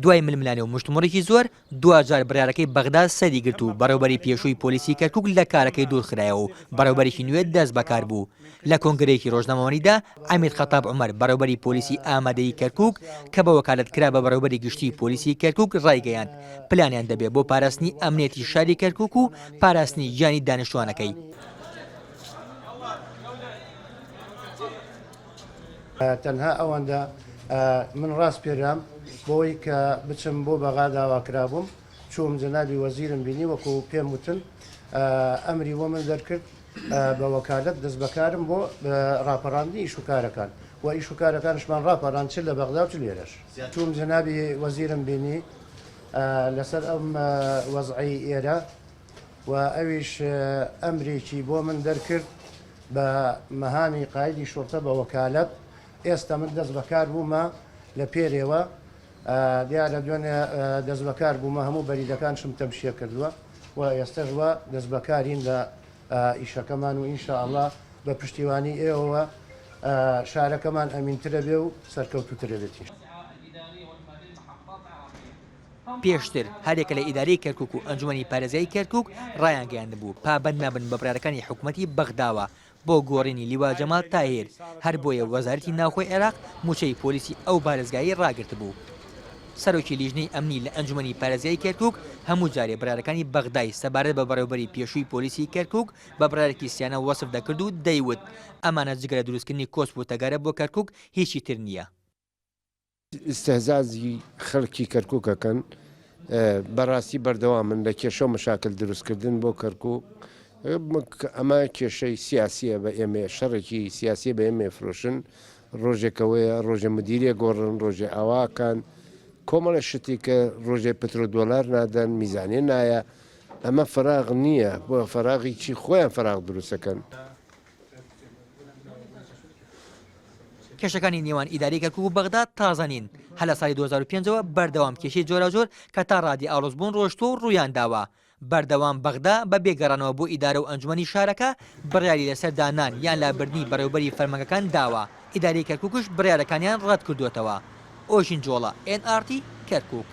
دوای ململانێ و مشتمڕێکی زۆر دوجار بڕارەکەی بەغدا سەری گرت و بەڕێوبەری پێشووی پۆلیسی کەرکووک لە کارەکەی دوورخرایەوە و بەڕێوبەرێکی نوێ دەست بەکار بوو. لە کۆنگرەیەکی ڕۆژنامەوەنیدا ئەمیر خەتاب عومەر بەڕێوبەری پۆلیسی ئامادەیی کەرکووک کە بە وەکالەتکرا بە بەڕێوبەری گشتی پۆلیسی کەرکووک ڕایگەیاند پلانیان دەبێت بۆ پاراستنی ئەمنیەتی شاری کەرکووک و پاراستنی گیانی دانیشتوانەکەی. تەنها ئەوەندە من ڕاست پێرام بۆی کە بچم بۆ بەغا داواکرا بووم چووم جەنابی وەزیرم بینی وەکو پێم وتن ئەمری بۆ من دەرکرد بە وەکالەت دەست بەکارم بۆ ڕاپەڕاندنی ئیش و کارەکان و ئیش و کارەکانشمان ڕاپەڕاند چ لە بەغدا و چ لێرەش چووم جەنابی وەزیرم بینی لەسەر ئەم وەزعی ئێرە و ئەویش ئەمرێکی بۆ من دەرکرد بە مەهامی قایدی شۆرتە بە وەکالەت. ئێستا من دەست بەکار بوومە لە پێرێوە دیارە دوێنێ دەست بەکار بوومە هەموو بەریدەکانشم تەمشیە کردووە و ئێستاژوە دەست بەکارین لە ئیشەکەمان و ئینشاءالله بە پشتیوانی ئێوەوە شارەکەمان ئەمینترە بێ و سەرکەوتووترە بێتی. پێشتر هەرێکە لە ئیدارەی کەرکووک و ئەنجومەنی پارێزایی کەرکووک ڕایانگەیاند بوو پابەند نابن بە بڕارەکانی حکوومەتی بەغداوە بۆ گۆڕینی لیوا جەمال تاهیر هەر بۆیە وەزارەتی ناوخۆی عێراق موچەی پۆلیسی ئەو بارێزگایی ڕاگرت بوو. سەرۆکی لیژنەی ئەمنی لە ئەنجومەنی پارێزایی کەرکووک هەموو جارێ بڕارەکانی بەغدای سەبارەت بە بەڕێوەبەری پێشووی پۆلیسی کەرکووک بە بڕارێکی سیانە وەسف دەکرد و دەیوت ئەمانە جگەرە دروستکردنی کۆسپ و تەگارە بۆ کەرکووک هیچی تر نییە. ئستهزازی خەڵکی کەرکووکەکەن بەڕاستی بەردەوامن لە کێشە و مشاکل دروستکردن بۆ کەرکووک ئەمە کێشەی سیاسیە بە ئێمە شەڕێکی سیاسی بە ئێمە فرۆشن ڕۆژێکەوەیە ڕۆژە مدیریە گۆڕن ڕۆژێ ئاواکان کۆمەڵە شتی کە ڕۆژێ پترۆ دۆلار نادەن میزانێ نایە ئەمە فراغ نییە بۆ فراغی چی خۆیان فراغ دروستەکەن. کێشەکانی نێوان ئیداری کەرکووک و بەغدا تازەنین هە لە ساڵی 2005ەوە بەردەوام کێشەی جۆراوجۆر کە تا ڕادی ئاڵۆزبوون ڕۆشتۆ و ڕوویان داوە. بەردەوام بەغدا بە بێگەڕانەوە بۆ ئیدارە و ئەنجومەنی شارەکە بڕیاری لەسەر دانان یان لابردنی بەڕێوەبەری فەرمانگەکان داوە. ئیداری کەرکووکش بڕیارەکانیان ڕەت کردوێتەوە. ئۆژین جۆڵە NRT کەرکووک.